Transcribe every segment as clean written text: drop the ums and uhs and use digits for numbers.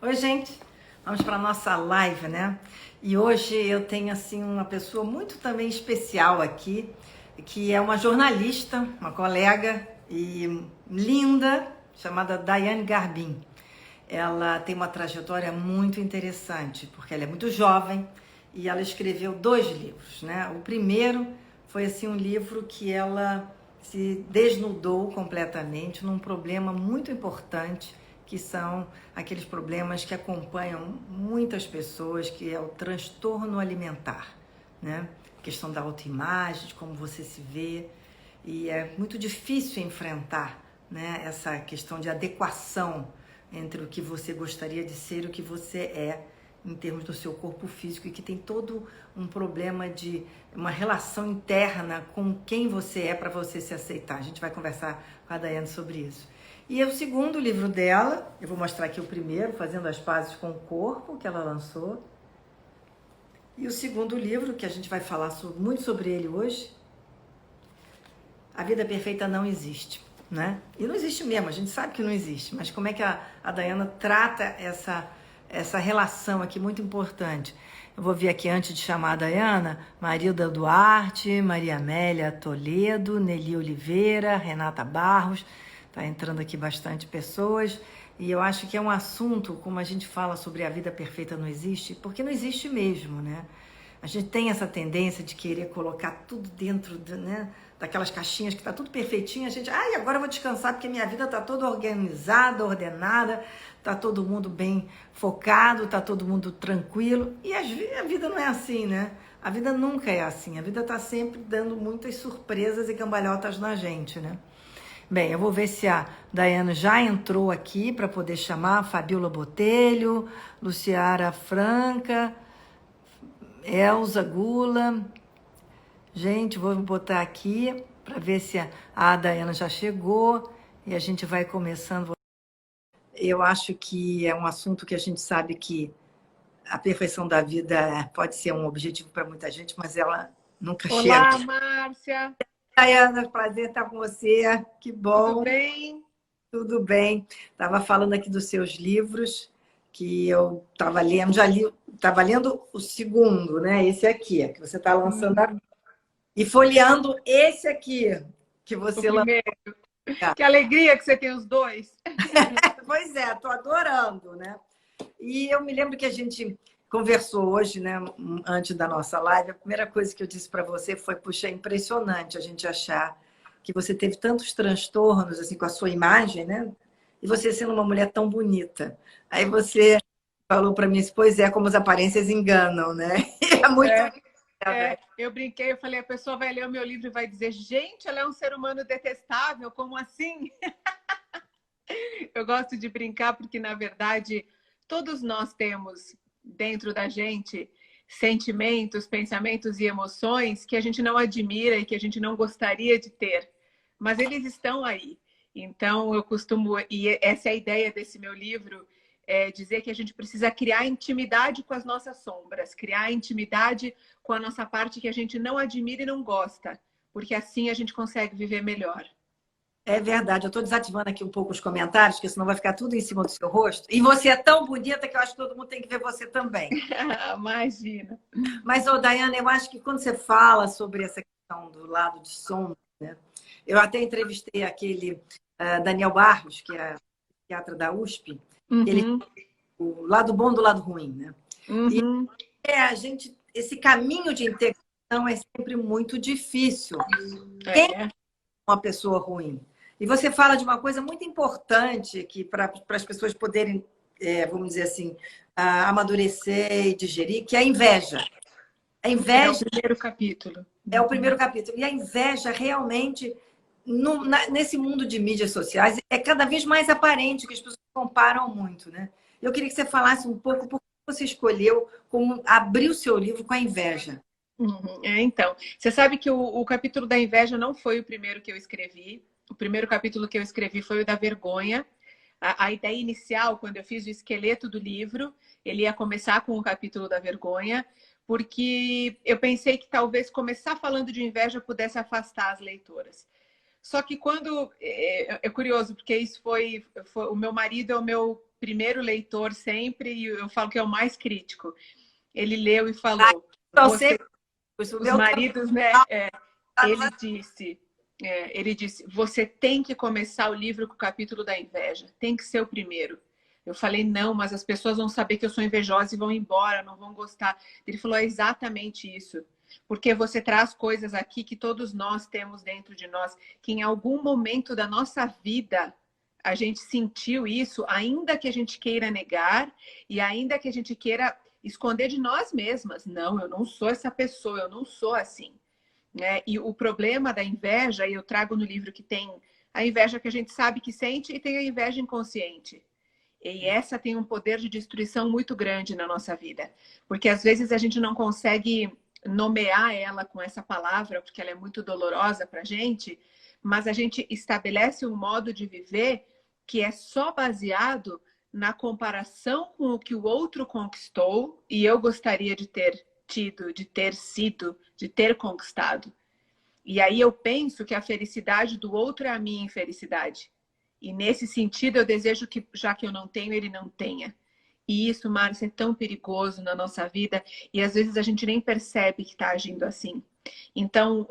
Oi, gente. Vamos para nossa live, né? E hoje eu tenho assim uma pessoa muito também especial aqui, que é uma jornalista, uma colega e linda, chamada Daiane Garbin. Ela tem uma trajetória muito interessante, porque ela é muito jovem e ela escreveu 2 livros, né? O primeiro foi assim um livro que ela se desnudou completamente num problema muito importante, que são aqueles problemas que acompanham muitas pessoas, que é o transtorno alimentar, né? A questão da autoimagem, de como você se vê, e é muito difícil enfrentar, né, essa questão de adequação entre o que você gostaria de ser e o que você é em termos do seu corpo físico, e que tem todo um problema de uma relação interna com quem você é para você se aceitar. A gente vai conversar com a Daiane sobre isso. E o segundo livro dela, eu vou mostrar aqui o primeiro, Fazendo as Pazes com o Corpo, que ela lançou. E o segundo livro, que a gente vai falar muito sobre ele hoje, A Vida Perfeita Não Existe, né? E não existe mesmo, a gente sabe que não existe, mas como é que a Daiane trata essa relação aqui muito importante. Eu vou vir aqui, antes de chamar a Daiane, Marilda Duarte, Maria Amélia Toledo, Nelly Oliveira, Renata Barros. Tá entrando aqui bastante pessoas, e eu acho que é um assunto, como a gente fala sobre a vida perfeita não existe, porque não existe mesmo, né? A gente tem essa tendência de querer colocar tudo dentro, né, daquelas caixinhas que tá tudo perfeitinho. A gente, agora eu vou descansar porque minha vida tá toda organizada, ordenada, tá todo mundo bem focado, tá todo mundo tranquilo. E a vida não é assim, né? A vida nunca é assim. A vida tá sempre dando muitas surpresas e cambalhotas na gente, né? Bem, eu vou ver se a Daiane já entrou aqui para poder chamar. Fabiola Botelho, Luciara Franca, Elza Gula. Gente, vou botar aqui para ver se a Daiane já chegou e a gente vai começando. Eu acho que é um assunto que a gente sabe que a perfeição da vida pode ser um objetivo para muita gente, mas ela nunca chega. Olá, Márcia. Daiane, prazer estar com você. Que Tudo bom. bem? Tudo bem. Estava falando aqui dos seus livros, que eu estava lendo, já li, estava lendo o segundo, né? Esse aqui, que você está lançando agora. E folheando esse aqui, que O você lançou. primeiro. Que alegria que você tem os dois. Pois é, estou adorando, né? E eu me lembro que a gente conversou hoje, né, antes da nossa live. A primeira coisa que eu disse para você foi: puxa, é impressionante a gente achar que você teve tantos transtornos assim com a sua imagem, né? E você sendo uma mulher tão bonita. Aí você falou para mim, pois é, como as aparências enganam, né? E é muito Eu brinquei, eu falei, a pessoa vai ler o meu livro e vai dizer, gente, ela é um ser humano detestável, como assim? Eu gosto de brincar porque, na verdade, todos nós temos dentro da gente sentimentos, pensamentos e emoções que a gente não admira e que a gente não gostaria de ter, mas eles estão aí. Então, eu costumo, e essa é a ideia desse meu livro, é dizer que a gente precisa criar intimidade com as nossas sombras, criar intimidade com a nossa parte que a gente não admira e não gosta, porque assim a gente consegue viver melhor. É verdade, eu estou desativando aqui um pouco os comentários, porque senão vai ficar tudo em cima do seu rosto. E você é tão bonita que eu acho que todo mundo tem que ver você também. Imagina. Mas, ô, Daiane, eu acho que quando você fala sobre essa questão do lado de sombra, né? Eu até entrevistei aquele Daniel Barros, que é psiquiatra da USP, ele Uhum. o lado bom do lado ruim, né? E Uhum. esse caminho de integração é sempre muito difícil. Quem é É. uma pessoa ruim? E você fala de uma coisa muito importante que para as pessoas poderem, vamos dizer assim, amadurecer e digerir, que é a inveja. A É o inveja primeiro capítulo. é o primeiro capítulo. E a inveja realmente, nesse mundo de mídias sociais, é cada vez mais aparente, que as pessoas comparam muito, né? Eu queria que você falasse um pouco por que você escolheu como abrir o seu livro com a inveja. Uhum. Então, você sabe que o capítulo da inveja não foi o primeiro que eu escrevi. O primeiro capítulo que eu escrevi foi o da vergonha. A ideia inicial, quando eu fiz o esqueleto do livro, ele ia começar com o capítulo da vergonha, porque eu pensei que talvez começar falando de inveja pudesse afastar as leitoras. Só que quando... É curioso, porque isso foi... O meu marido é o meu primeiro leitor sempre, e eu falo que é o mais crítico. Ele leu e falou... Então, Você, sempre, o os meu maridos, né? tá Ele disse... ele disse, você tem que começar o livro com o capítulo da inveja. Tem que ser o primeiro. Eu falei, não, mas as pessoas vão saber que eu sou invejosa e vão embora, não vão gostar. Ele falou, é exatamente isso. Porque você traz coisas aqui que todos nós temos dentro de nós, que em algum momento da nossa vida a gente sentiu isso, ainda que a gente queira negar e ainda que a gente queira esconder de nós mesmas. Não, eu não sou essa pessoa, eu não sou assim. Né? E o problema da inveja, eu trago no livro que tem a inveja que a gente sabe que sente e tem a inveja inconsciente. E essa tem um poder de destruição muito grande na nossa vida. Porque às vezes a gente não consegue nomear ela com essa palavra, porque ela é muito dolorosa para a gente, mas a gente estabelece um modo de viver que é só baseado na comparação com o que o outro conquistou e eu gostaria de ter tido, de ter sido, de ter conquistado. E aí eu penso que a felicidade do outro é a minha infelicidade. E nesse sentido eu desejo que, já que eu não tenho, ele não tenha. E isso, Márcia, é tão perigoso na nossa vida e às vezes a gente nem percebe que está agindo assim. Então,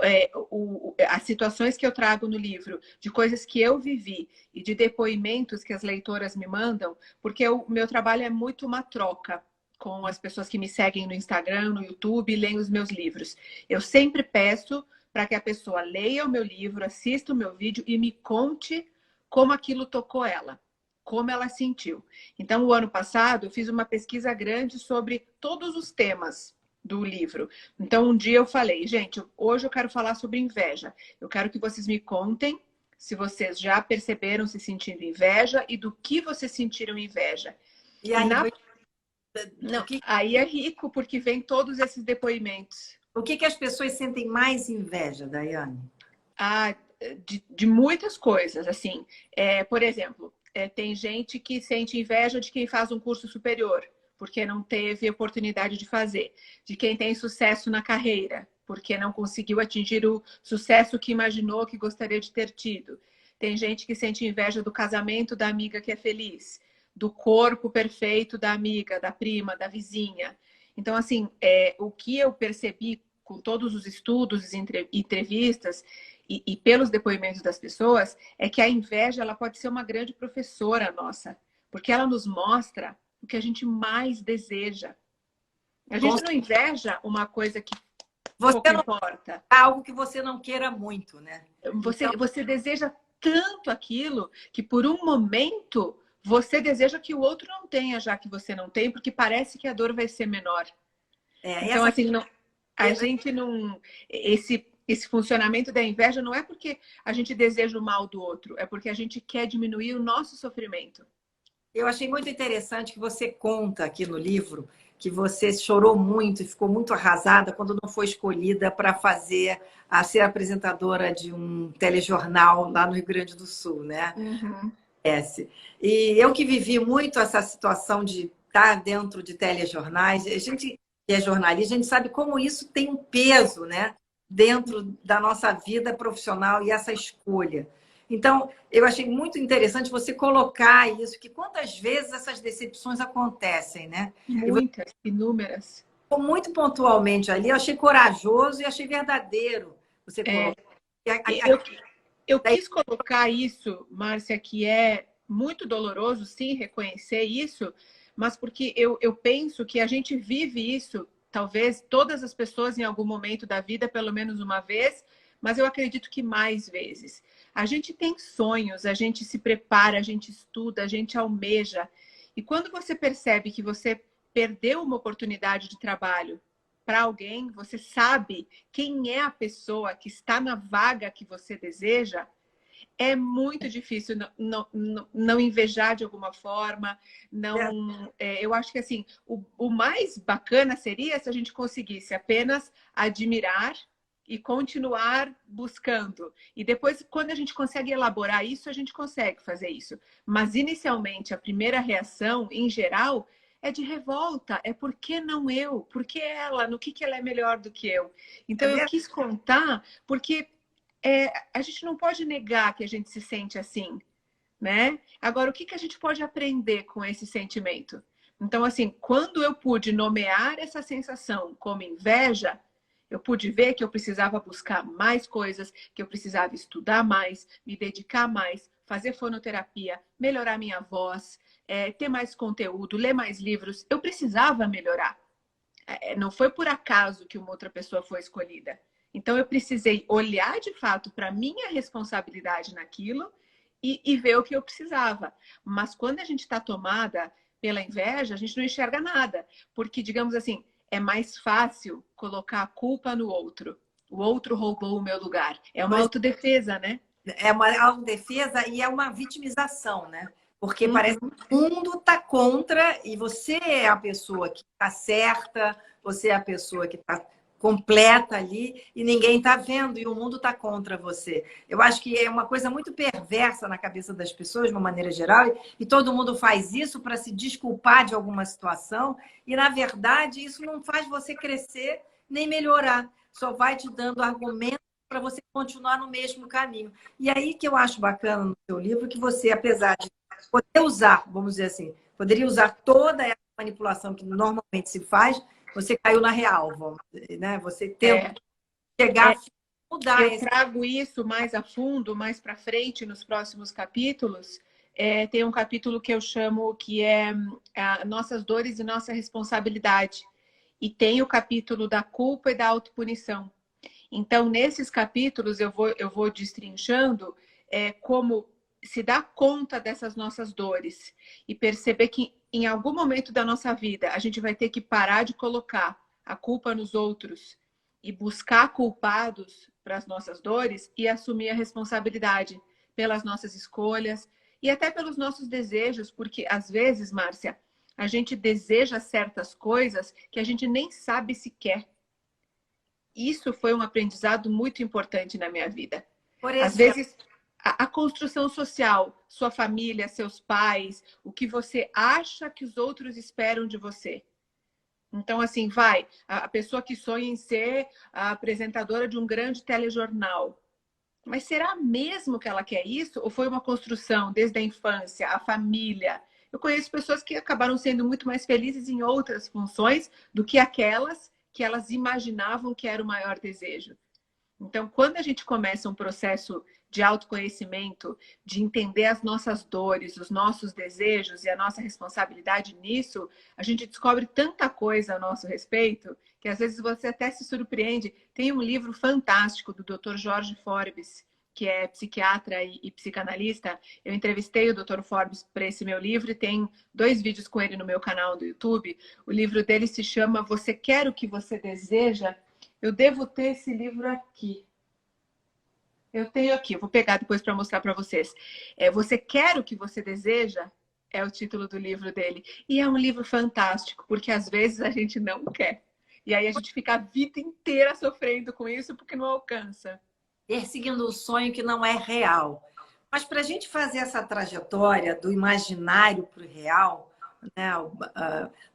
as situações que eu trago no livro, de coisas que eu vivi e de depoimentos que as leitoras me mandam, porque o meu trabalho é muito uma troca com as pessoas que me seguem no Instagram, no YouTube, e leem os meus livros. Eu sempre peço para que a pessoa leia o meu livro, assista o meu vídeo e me conte como aquilo tocou ela, como ela sentiu. Então, o ano passado, eu fiz uma pesquisa grande sobre todos os temas do livro. Então, um dia eu falei, gente, hoje eu quero falar sobre inveja. Eu quero que vocês me contem se vocês já perceberam se sentindo inveja e do que vocês sentiram inveja. E aí, Não, aí é rico, porque vem todos esses depoimentos. o que as pessoas sentem mais inveja, Daiane? Ah, de muitas coisas, assim. Por exemplo, tem gente que sente inveja de quem faz um curso superior, porque não teve oportunidade de fazer. De quem tem sucesso na carreira, porque não conseguiu atingir o sucesso que imaginou que gostaria de ter tido. Tem gente que sente inveja do casamento da amiga que é feliz, do corpo perfeito da amiga, da prima, da vizinha. Então, assim, o que eu percebi com todos os estudos, entrevistas e pelos depoimentos das pessoas, é que a inveja ela pode ser uma grande professora nossa, porque ela nos mostra o que a gente mais deseja. A gente não inveja uma coisa que pouco importa. Algo que você não queira muito, né? Você deseja tanto aquilo que por um momento você deseja que o outro não tenha, já que você não tem, porque parece que a dor vai ser menor. Então, assim, não, a gente não... Esse funcionamento da inveja não é porque a gente deseja o mal do outro, é porque a gente quer diminuir o nosso sofrimento. Eu achei muito interessante que você conta aqui no livro que você chorou muito e ficou muito arrasada quando não foi escolhida para ser apresentadora de um telejornal lá no Rio Grande do Sul, né? Uhum. E eu que vivi muito essa situação de estar dentro de telejornais, a gente que é jornalista, a gente sabe como isso tem um peso, né? Dentro da nossa vida profissional e essa escolha. Então, eu achei muito interessante você colocar isso, que quantas vezes essas decepções acontecem, né? Muitas, inúmeras. Muito pontualmente ali, eu achei corajoso e achei verdadeiro. Você eu quis colocar isso, Márcia, que é muito doloroso, sim, reconhecer isso, mas porque eu penso que a gente vive isso, talvez todas as pessoas em algum momento da vida, pelo menos uma vez, mas eu acredito que mais vezes. A gente tem sonhos, a gente se prepara, a gente estuda, a gente almeja. E quando você percebe que você perdeu uma oportunidade de trabalho para alguém, você sabe quem é a pessoa que está na vaga que você deseja, é muito difícil não invejar de alguma forma. Eu acho que assim, o mais bacana seria se a gente conseguisse apenas admirar e continuar buscando. E depois, quando a gente consegue elaborar isso, a gente consegue fazer isso. Mas, inicialmente, a primeira reação, em geral, é de revolta. É por que não eu? Por que ela? No que ela é melhor do que eu? Então, eu quis contar, porque a gente não pode negar que a gente se sente assim, né? Agora, o que que a gente pode aprender com esse sentimento? Então, assim, quando eu pude nomear essa sensação como inveja, eu pude ver que eu precisava buscar mais coisas, que eu precisava estudar mais, me dedicar mais, fazer fonoterapia, melhorar minha voz, ter mais conteúdo, ler mais livros. Eu precisava melhorar. Não foi por acaso que uma outra pessoa foi escolhida. Então, eu precisei olhar de fato para a minha responsabilidade naquilo e ver o que eu precisava. Mas quando a gente está tomada pela inveja, a gente não enxerga nada. Porque, digamos assim, é mais fácil colocar a culpa no outro. O outro roubou o meu lugar. É uma Pois autodefesa, né? é uma autodefesa e é uma vitimização, né? Porque parece Uhum. que o mundo está contra e você é a pessoa que está certa, você é a pessoa que está completa ali e ninguém está vendo e o mundo está contra você. Eu acho que é uma coisa muito perversa na cabeça das pessoas, de uma maneira geral, e todo mundo faz isso para se desculpar de alguma situação e, na verdade, isso não faz você crescer nem melhorar, só vai te dando argumentos para você continuar no mesmo caminho. E aí que eu acho bacana no seu livro que você, apesar de poder usar, vamos dizer assim, poderia usar toda essa manipulação que normalmente se faz, você caiu na real, vamos dizer, né? Você tenta É, chegar a mudar eu esse. trago isso mais a fundo, mais para frente, nos próximos capítulos. Tem um capítulo que eu chamo que é Nossas Dores e Nossa Responsabilidade. E tem o capítulo da culpa e da autopunição. Então, nesses capítulos, eu vou destrinchando como se dar conta dessas nossas dores e perceber que em algum momento da nossa vida a gente vai ter que parar de colocar a culpa nos outros e buscar culpados para as nossas dores e assumir a responsabilidade pelas nossas escolhas e até pelos nossos desejos, porque às vezes, Márcia, a gente deseja certas coisas que a gente nem sabe se quer. Isso foi um aprendizado muito importante na minha vida. Por Às exemplo, vezes, a construção social, sua família, seus pais, o que você acha que os outros esperam de você. Então, assim, vai, a pessoa que sonha em ser a apresentadora de um grande telejornal. Mas será mesmo que ela quer isso? Ou foi uma construção desde a infância, a família? Eu conheço pessoas que acabaram sendo muito mais felizes em outras funções do que aquelas que elas imaginavam que era o maior desejo. Então, quando a gente começa um processo de autoconhecimento, de entender as nossas dores, os nossos desejos e a nossa responsabilidade nisso, a gente descobre tanta coisa a nosso respeito que às vezes você até se surpreende. Tem um livro fantástico do Dr. Jorge Forbes, que é psiquiatra e psicanalista. Eu entrevistei o Dr. Forbes para esse meu livro e tem 2 vídeos com ele no meu canal do YouTube. O livro dele se chama Você Quer o que Você Deseja? Eu devo ter esse livro aqui. Eu tenho aqui, vou pegar depois para mostrar para vocês. Você Quer o que Você Deseja? É o título do livro dele. E é um livro fantástico, porque às vezes a gente não quer. E aí a gente fica a vida inteira sofrendo com isso porque não alcança. perseguindo o sonho que não é real. Mas para a gente fazer essa trajetória do imaginário para o real, né,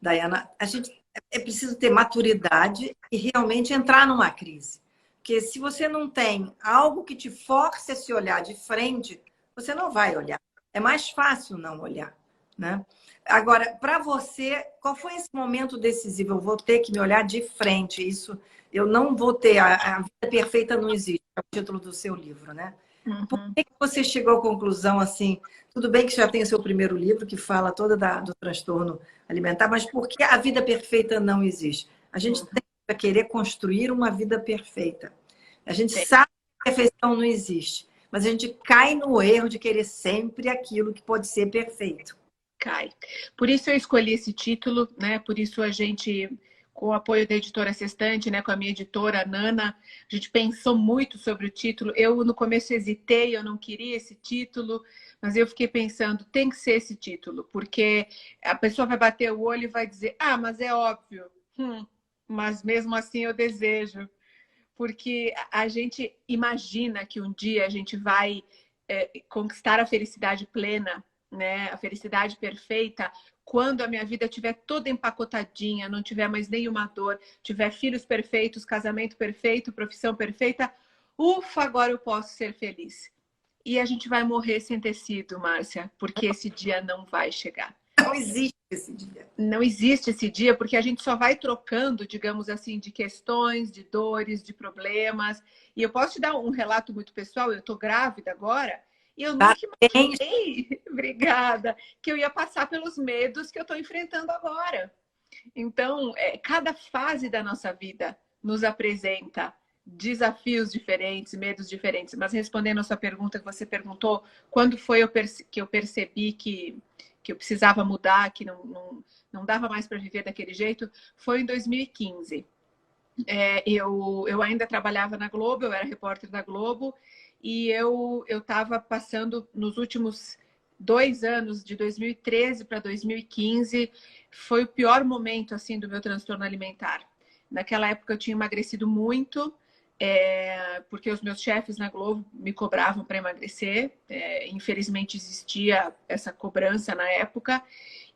Dayana, a gente é preciso ter maturidade e realmente entrar numa crise. Porque se você não tem algo que te force a se olhar de frente, você não vai olhar. É mais fácil não olhar, né? Agora, para você, qual foi esse momento decisivo? Eu vou ter que me olhar de frente. Isso, eu não vou ter. A vida perfeita não existe. É o título do seu livro, né? Por Uhum. que você chegou à conclusão assim? Tudo bem que já tem o seu primeiro livro que fala toda do transtorno alimentar, mas por que a vida perfeita não existe? A gente Uhum. tem que querer construir uma vida perfeita. A gente Tem. sabe que a perfeição não existe, mas a gente cai no erro de querer sempre aquilo que pode ser perfeito. Cai. Por isso eu escolhi esse título, né? Por isso a gente, com o apoio da editora Sextante, né, com a minha editora Nana, a gente pensou muito sobre o título. Eu no começo hesitei, eu não queria esse título, mas eu fiquei pensando, tem que ser esse título, porque a pessoa vai bater o olho e vai dizer, ah, mas é óbvio. Mas mesmo assim eu desejo, porque a gente imagina que um dia a gente vai conquistar a felicidade plena, né? A felicidade perfeita, quando a minha vida estiver toda empacotadinha, não tiver mais nenhuma dor, tiver filhos perfeitos, casamento perfeito, profissão perfeita, Ufa, agora eu posso ser feliz. E a gente vai morrer sem ter sido, Márcia, porque esse dia não vai chegar. Não existe esse dia. Não existe esse dia, porque a gente só vai trocando, digamos assim, de questões, de dores, de problemas. E eu posso te dar um relato muito pessoal, eu estou grávida agora, e eu nunca Parabéns. imaginei, obrigada, que eu ia passar pelos medos que eu estou enfrentando agora. Então, cada fase da nossa vida nos apresenta desafios diferentes, medos diferentes. Mas respondendo a sua pergunta que você perguntou, quando foi que eu percebi que eu precisava mudar, que não dava mais para viver daquele jeito, foi em 2015. Eu ainda trabalhava na Globo, eu era repórter da Globo, e eu estava passando nos últimos 2 anos, de 2013 para 2015, foi o pior momento assim do meu transtorno alimentar. Naquela época eu tinha emagrecido muito, porque os meus chefes na Globo me cobravam para emagrecer. Infelizmente existia essa cobrança na época,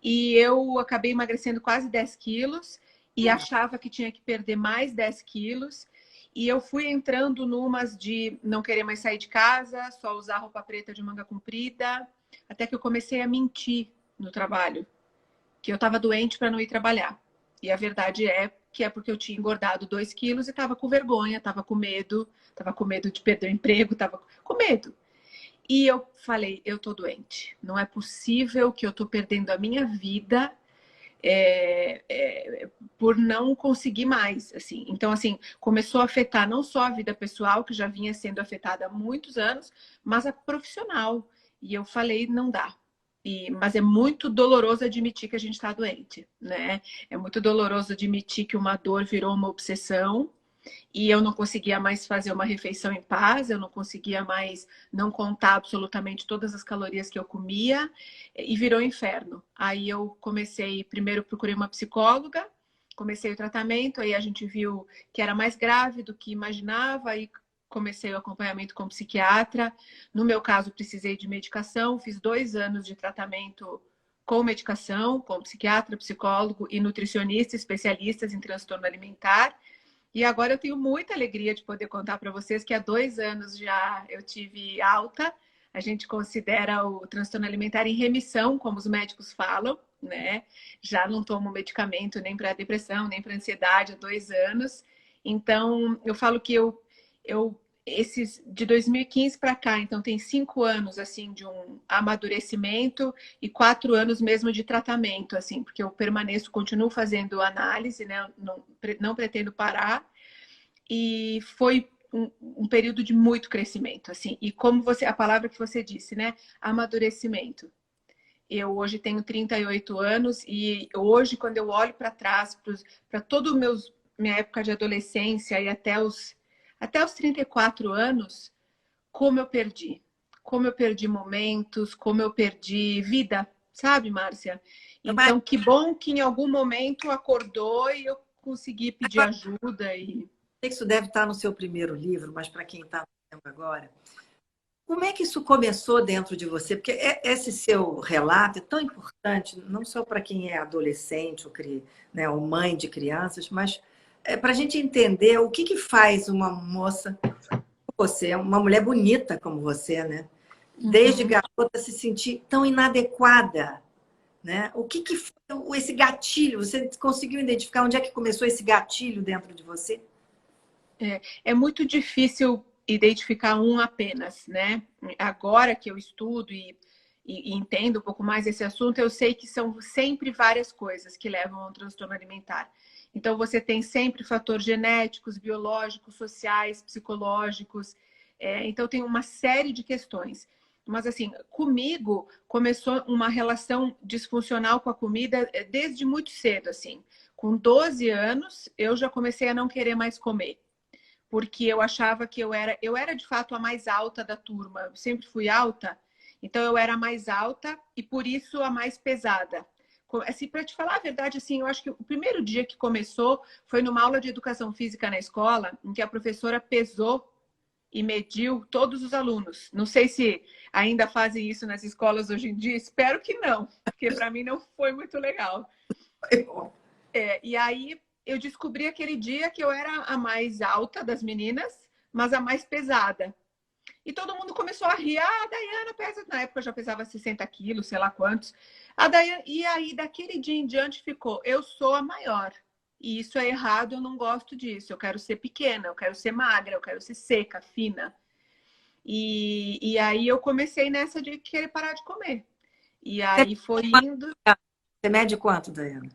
e eu acabei emagrecendo quase 10 quilos e achava que tinha que perder mais 10 quilos. E eu fui entrando numas de não querer mais sair de casa, só usar roupa preta de manga comprida, até que eu comecei a mentir no trabalho, que eu estava doente para não ir trabalhar. E a verdade é que é porque eu tinha engordado 2 quilos e estava com vergonha, estava com medo de perder o emprego, estava com medo. E eu falei, eu tô doente. Não é possível que eu tô perdendo a minha vida por não conseguir mais, assim. Então, assim, começou a afetar não só a vida pessoal, que já vinha sendo afetada há muitos anos, mas a profissional. E eu falei, não dá. Mas é muito doloroso admitir que a gente está doente, né? É muito doloroso admitir que uma dor virou uma obsessão e eu não conseguia mais fazer uma refeição em paz, eu não conseguia mais não contar absolutamente todas as calorias que eu comia, e virou um inferno. Aí eu comecei, primeiro procurei uma psicóloga, comecei o tratamento, aí a gente viu que era mais grave do que imaginava, aí comecei o acompanhamento com psiquiatra. No meu caso, precisei de medicação, fiz 2 anos de tratamento com medicação, com psiquiatra, psicólogo e nutricionista, especialistas em transtorno alimentar. E agora eu tenho muita alegria de poder contar para vocês que há 2 anos já eu tive alta. A gente considera o transtorno alimentar em remissão, como os médicos falam, né? Já não tomo medicamento nem para depressão, nem para ansiedade há 2 anos. Então, eu falo que esses de 2015 para cá, então tem 5 anos assim de um amadurecimento e 4 anos mesmo de tratamento, assim, porque eu permaneço, continuo fazendo análise, né? Não pretendo parar. E foi um período de muito crescimento, assim. E como a palavra que você disse, né? Amadurecimento. Eu hoje tenho 38 anos e hoje, quando eu olho para trás, para toda minha época de adolescência e até os 34 anos, como eu perdi. Como eu perdi momentos, como eu perdi vida, sabe, Márcia? Então, que bom que em algum momento acordou e eu consegui pedir ajuda. Isso deve estar no seu primeiro livro, mas para quem está lendo agora, como é que isso começou dentro de você? Porque esse seu relato é tão importante, não só para quem é adolescente né, ou mãe de crianças, mas para a gente entender o que faz uma moça como você, uma mulher bonita como você, né? Desde garota se sentir tão inadequada, né? O que foi esse gatilho? Você conseguiu identificar onde é que começou esse gatilho dentro de você? É muito difícil identificar um apenas, né? Agora que eu estudo e entendo um pouco mais esse assunto, eu sei que são sempre várias coisas que levam a um transtorno alimentar. Então, você tem sempre fatores genéticos, biológicos, sociais, psicológicos. Então, tem uma série de questões. Mas, assim, comigo começou uma relação disfuncional com a comida desde muito cedo, assim. Com 12 anos, eu já comecei a não querer mais comer. Porque eu achava que eu era de fato a mais alta da turma. Eu sempre fui alta, então eu era a mais alta e por isso a mais pesada. Assim, para te falar a verdade, assim, eu acho que o primeiro dia que começou foi numa aula de educação física na escola, em que a professora pesou e mediu todos os alunos. Não sei se ainda fazem isso nas escolas hoje em dia, espero que não, porque para mim não foi muito legal. E aí eu descobri aquele dia que eu era a mais alta das meninas, mas a mais pesada. E todo mundo começou a rir. Ah, a Daiana pesa... Na época eu já pesava 60 quilos, sei lá quantos. A Daiana... E aí, daquele dia em diante, ficou: eu sou a maior. E isso é errado, eu não gosto disso. Eu quero ser pequena, eu quero ser magra, eu quero ser seca, fina. E aí eu comecei nessa de querer parar de comer. E aí foi indo... Você mede quanto, Daiana?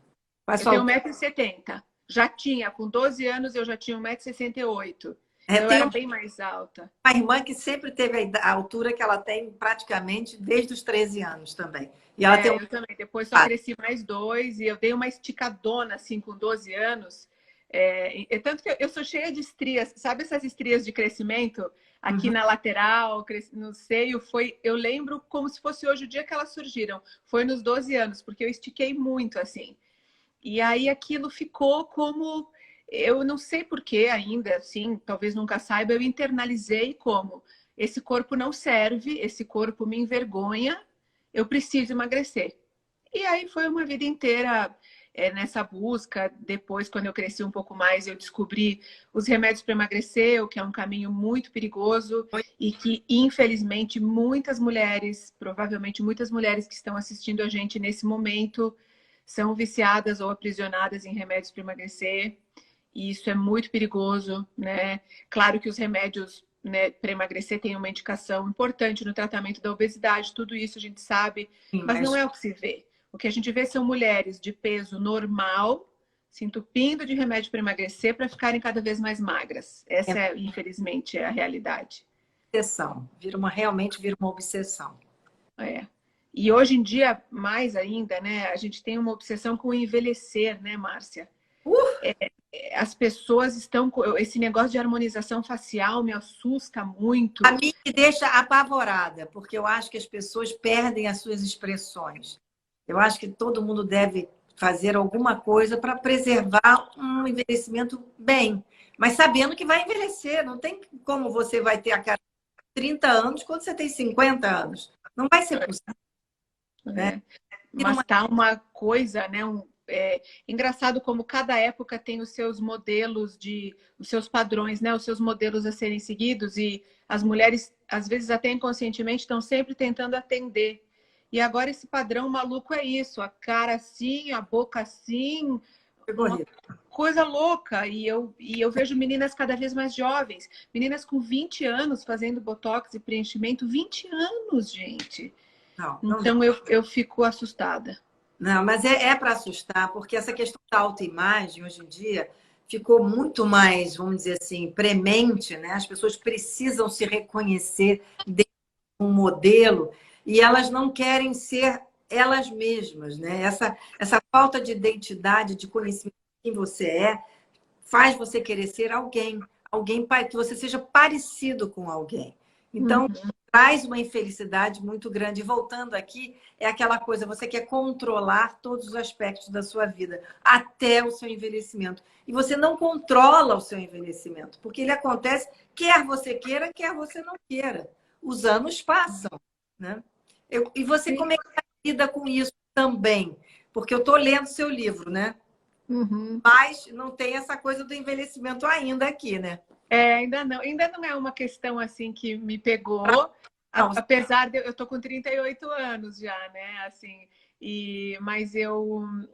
Qual é a Eu sua tenho altura? 1,70 m. Já tinha, com 12 anos, eu já tinha 1,68 m. É, Então eu tem era uma bem mais alta. irmã que sempre teve a altura que ela tem praticamente desde os 13 anos também. E ela tem um... É, eu também. Depois só cresci mais 2 e eu dei uma esticadona assim com 12 anos. Tanto que eu sou cheia de estrias, sabe essas estrias de crescimento? Aqui Uhum. na lateral, no seio, eu lembro como se fosse hoje o dia que elas surgiram. Foi nos 12 anos, porque eu estiquei muito assim. E aí aquilo ficou como, eu não sei por que ainda, assim, talvez nunca saiba, eu internalizei como: esse corpo não serve, esse corpo me envergonha, eu preciso emagrecer. E aí foi uma vida inteira nessa busca. Depois, quando eu cresci um pouco mais, eu descobri os remédios para emagrecer, o que é um caminho muito perigoso e que, infelizmente, muitas mulheres, provavelmente muitas mulheres que estão assistindo a gente nesse momento, são viciadas ou aprisionadas em remédios para emagrecer. E isso é muito perigoso, né? Claro que os remédios, né, para emagrecer têm uma indicação importante no tratamento da obesidade, tudo isso a gente sabe, Sim, mas não mas é o que se vê. O que a gente vê são mulheres de peso normal se entupindo de remédio para emagrecer para ficarem cada vez mais magras. Essa é, infelizmente, é a realidade. obsessão. Realmente vira uma obsessão. É. E hoje em dia, mais ainda, né? A gente tem uma obsessão com o envelhecer, né, Márcia? As pessoas estão com esse negócio de harmonização facial, me assusta A muito. mim me deixa apavorada, porque eu acho que as pessoas perdem as suas expressões. Eu acho que todo mundo deve fazer alguma coisa para preservar um envelhecimento bem, mas sabendo que vai envelhecer. Não tem como você vai ter a cara de 30 anos quando você tem 50 anos. Não vai ser possível, né? É. Vira Mas tá uma coisa, né? Engraçado como cada época tem os seus modelos os seus padrões, né? Os seus modelos a serem seguidos, e as mulheres, às vezes até inconscientemente, estão sempre tentando atender. E agora esse padrão maluco é isso: a cara assim, a boca assim, uma horrível. coisa louca. E eu vejo meninas cada vez mais jovens, meninas com 20 anos fazendo botox e preenchimento. 20 anos, gente. Não, não dá. Então eu fico assustada. Não, mas é para assustar, porque essa questão da autoimagem, hoje em dia, ficou muito mais, vamos dizer assim, premente, né? As pessoas precisam se reconhecer dentro de um modelo e elas não querem ser elas mesmas, né? Essa falta de identidade, de conhecimento de quem você faz você querer ser alguém, que você seja parecido com alguém. Então, Uhum. traz uma infelicidade muito grande. E voltando aqui, é aquela coisa: você quer controlar todos os aspectos da sua vida, até o seu envelhecimento. E você não controla o seu envelhecimento, porque ele acontece, quer você queira, quer você não queira. Os anos passam, né? E você, Sim. como é que você lida com isso também? Porque eu estou lendo seu livro, né? Uhum. Mas não tem essa coisa do envelhecimento ainda aqui, né? Ainda não é uma questão assim que me pegou, Não, apesar de eu tô com 38 anos já, né? Assim, mas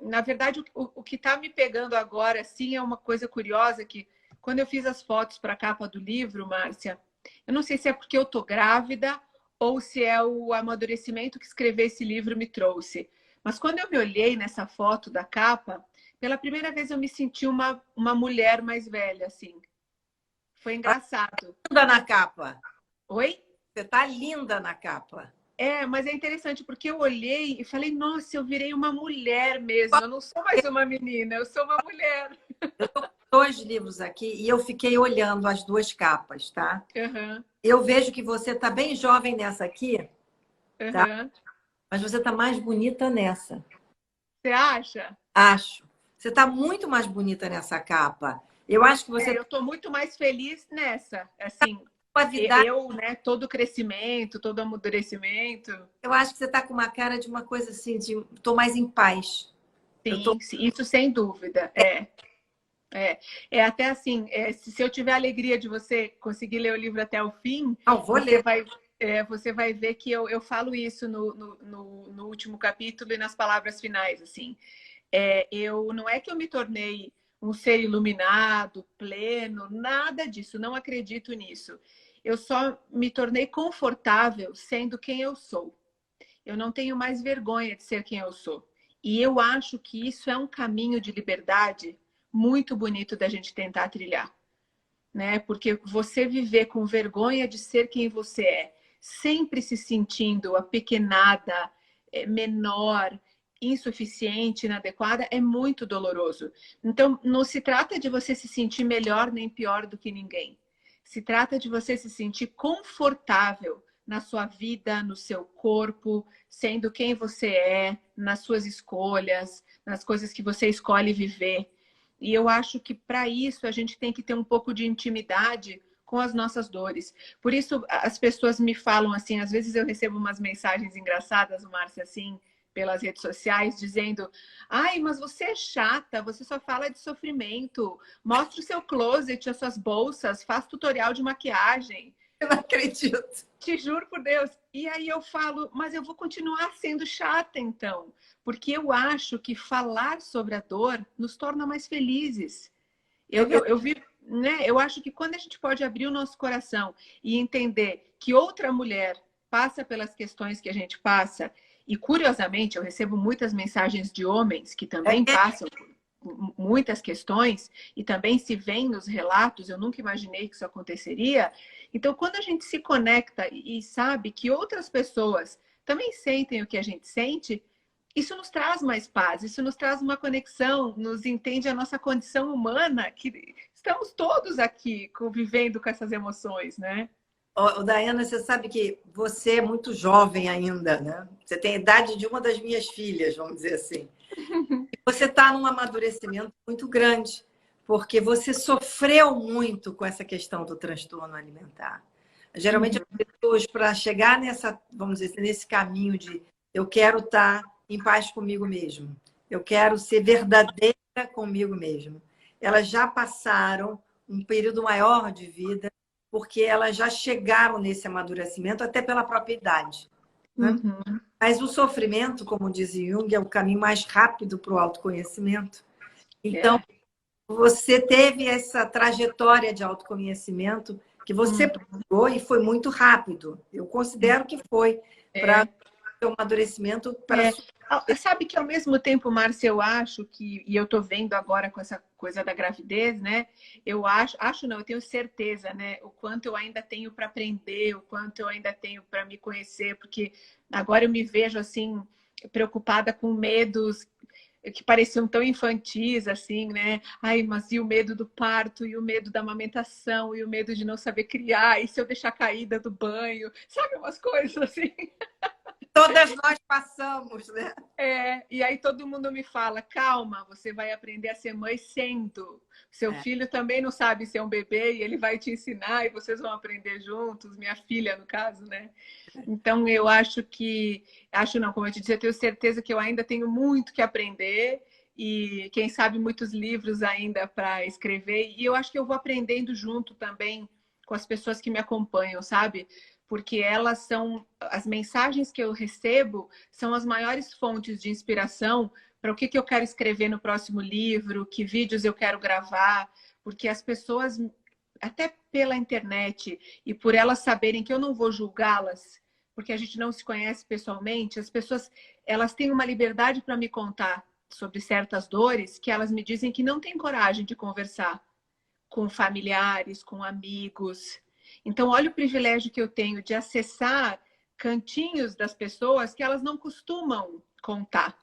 na verdade, o que está me pegando agora, assim, é uma coisa curiosa que quando eu fiz as fotos para a capa do livro, Márcia, eu não sei se é porque eu tô grávida ou se é o amadurecimento que escrever esse livro me trouxe. Mas quando eu me olhei nessa foto da capa, pela primeira vez eu me senti uma mulher mais velha, assim. Foi engraçado. linda na capa. Oi? Você tá linda na capa. Mas é interessante porque eu olhei e falei: nossa, eu virei uma mulher mesmo. Eu não sou mais uma menina, eu sou uma mulher. Eu tô com dois livros aqui e eu fiquei olhando as duas capas, tá? Uhum, Eu vejo que você tá bem jovem nessa aqui, tá? uhum. Mas você tá mais bonita nessa. Você acha? Acho. Você tá muito mais bonita nessa capa. Eu acho que você Eu tem estou muito mais feliz nessa. Assim, uma suavidade. né, todo o crescimento, todo o amadurecimento. Eu acho que você tá com uma cara de uma coisa assim, de tô mais em paz. Eu tô Sim, sim, isso sem dúvida. É até assim, se eu tiver a alegria de você conseguir ler o livro até o fim, Vou ler. você vai ver que eu falo isso no último capítulo e nas palavras finais, assim. Não é que eu me tornei um ser iluminado, pleno, nada disso, não acredito nisso. Eu só me tornei confortável sendo quem eu sou. Eu não tenho mais vergonha de ser quem eu sou. E eu acho que isso é um caminho de liberdade muito bonito da gente tentar trilhar, né? Porque você viver com vergonha de ser quem você é, sempre se sentindo apequenada, menor, insuficiente, inadequada, é muito doloroso. Então, não se trata de você se sentir melhor nem pior do que ninguém. Se trata de você se sentir confortável na sua vida, no seu corpo, sendo quem você é, nas suas escolhas, nas coisas que você escolhe viver. E eu acho que para isso a gente tem que ter um pouco de intimidade com as nossas dores. Por isso as pessoas me falam assim, às vezes eu recebo umas mensagens engraçadas, Márcia, assim, pelas redes sociais, dizendo: ai, mas você é chata, você só fala de sofrimento, mostra o seu closet, as suas bolsas, faz tutorial de maquiagem. Eu não acredito. Te juro por Deus. E aí eu falo, mas eu vou continuar sendo chata então, porque eu acho que falar sobre a dor nos torna mais felizes. Eu vi, né? Eu acho que quando a gente pode abrir o nosso coração e entender que outra mulher passa pelas questões que a gente passa, e curiosamente eu recebo muitas mensagens de homens que também passam por muitas questões e também se veem nos relatos, eu nunca imaginei que isso aconteceria. Então, quando a gente se conecta e sabe que outras pessoas também sentem o que a gente sente, isso nos traz mais paz, isso nos traz uma conexão, nos entende a nossa condição humana, que estamos todos aqui convivendo com essas emoções, né? Daiana, você sabe que você é muito jovem ainda, né? Você tem a idade de uma das minhas filhas, vamos dizer assim. E você está num amadurecimento muito grande, porque você sofreu muito com essa questão do transtorno alimentar. Geralmente as pessoas, para chegar nessa, vamos dizer, nesse caminho de eu quero estar em paz comigo mesmo, eu quero ser verdadeira comigo mesmo, elas já passaram um período maior de vida, porque elas já chegaram nesse amadurecimento até pela própria idade, né? Uhum. Mas o sofrimento, como diz Jung, é o caminho mais rápido para o autoconhecimento. Então, você teve essa trajetória de autoconhecimento que você procurou e foi muito rápido. Eu considero que foi para o amadurecimento. Sabe que ao mesmo tempo, Márcia, eu acho que, e eu tô vendo agora com essa coisa da gravidez, né? Eu acho não, eu tenho certeza, né? O quanto eu ainda tenho para aprender, o quanto eu ainda tenho para me conhecer, porque agora eu me vejo assim, preocupada com medos que pareciam tão infantis, assim, né? Ai, mas e o medo do parto, e o medo da amamentação, e o medo de não saber criar, e se eu deixar caída do banho, sabe, umas coisas assim. Todas nós passamos, né? E aí todo mundo me fala, calma, você vai aprender a ser mãe sendo. Seu filho também não sabe ser um bebê e ele vai te ensinar e vocês vão aprender juntos, minha filha, no caso, né? Então eu acho não, como eu te disse, eu tenho certeza que eu ainda tenho muito que aprender e quem sabe muitos livros ainda para escrever. E eu acho que eu vou aprendendo junto também com as pessoas que me acompanham, sabe? Porque elas são, as mensagens que eu recebo são as maiores fontes de inspiração para o que eu quero escrever no próximo livro, que vídeos eu quero gravar, porque as pessoas, até pela internet, e por elas saberem que eu não vou julgá-las, porque a gente não se conhece pessoalmente, as pessoas, elas têm uma liberdade para me contar sobre certas dores que elas me dizem que não têm coragem de conversar com familiares, com amigos. Então, olha o privilégio que eu tenho de acessar cantinhos das pessoas que elas não costumam contar.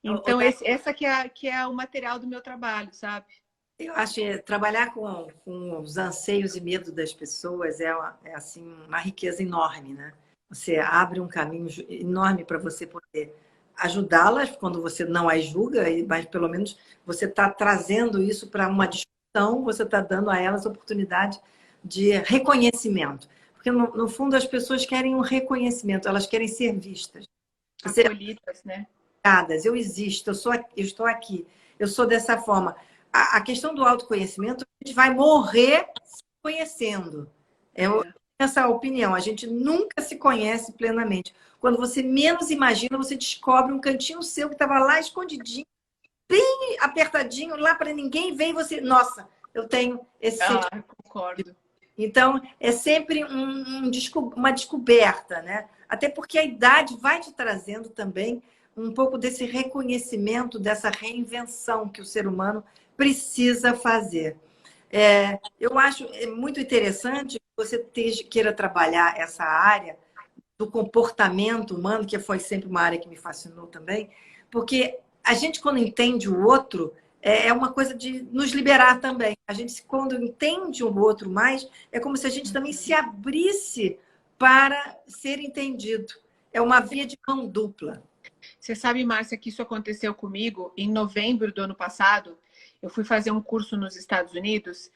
Então, essa que é o material do meu trabalho, sabe? Eu acho que trabalhar com os anseios e medo das pessoas é assim, uma riqueza enorme, né? Você abre um caminho enorme para você poder ajudá-las quando você não as julga, mas pelo menos você está trazendo isso para uma discussão, você está dando a elas a oportunidade de reconhecimento. Porque, no fundo, as pessoas querem um reconhecimento, elas querem ser vistas. Acolhidas, né? Eu existo, eu estou aqui, eu sou dessa forma. a questão do autoconhecimento, a gente vai morrer se conhecendo. Eu tenho essa opinião, a gente nunca se conhece plenamente. Quando você menos imagina, você descobre um cantinho seu que estava lá escondidinho, bem apertadinho, lá para ninguém ver e você... Nossa, eu tenho esse sentimento. Concordo. Então, é sempre uma descoberta, né? Até porque a idade vai te trazendo também um pouco desse reconhecimento, dessa reinvenção que o ser humano precisa fazer. Eu acho muito interessante que você queira trabalhar essa área do comportamento humano, que foi sempre uma área que me fascinou também, porque a gente, quando entende o outro, é uma coisa de nos liberar também. A gente, quando entende o outro mais, é como se a gente também se abrisse para ser entendido. É uma via de mão dupla. Você sabe, Márcia, que isso aconteceu comigo em novembro do ano passado. Eu fui fazer um curso nos Estados Unidos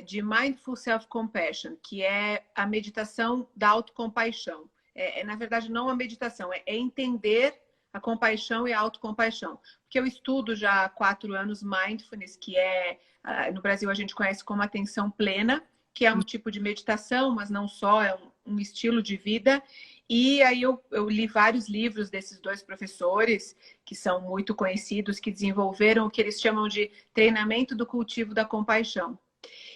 de Mindful Self-Compassion, que é a meditação da autocompaixão. Na verdade, não a meditação, é entender a compaixão e a autocompaixão. Porque eu estudo já há 4 anos Mindfulness, que no Brasil a gente conhece como atenção plena, que é um tipo de meditação, mas não só, é um estilo de vida. E aí eu li vários livros desses 2 professores, que são muito conhecidos, que desenvolveram o que eles chamam de treinamento do cultivo da compaixão.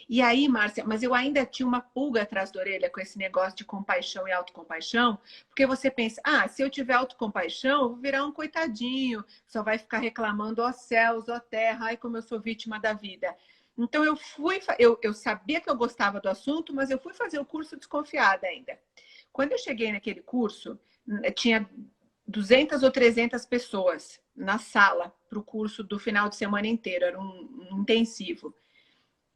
E aí, Márcia, mas eu ainda tinha uma pulga atrás da orelha com esse negócio de compaixão e autocompaixão, porque você pensa, se eu tiver autocompaixão, eu vou virar um coitadinho, só vai ficar reclamando, ó céus, ó terra, ai como eu sou vítima da vida. Então eu sabia que eu gostava do assunto, mas eu fui fazer o curso desconfiada ainda. Quando eu cheguei naquele curso, tinha 200 ou 300 pessoas na sala para o curso do final de semana inteiro, era um intensivo.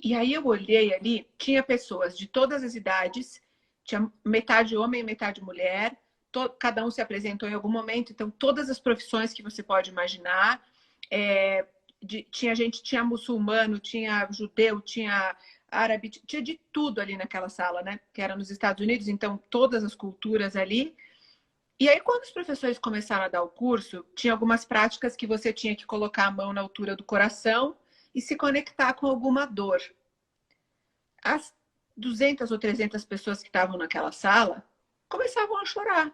E aí eu olhei ali, tinha pessoas de todas as idades, tinha metade homem, metade mulher, cada um se apresentou em algum momento, então todas as profissões que você pode imaginar. Tinha muçulmano, tinha judeu, tinha árabe, tinha de tudo ali naquela sala, né? Que era nos Estados Unidos, então todas as culturas ali. E aí, quando os professores começaram a dar o curso, tinha algumas práticas que você tinha que colocar a mão na altura do coração e se conectar com alguma dor. As 200 ou 300 pessoas que estavam naquela sala começavam a chorar.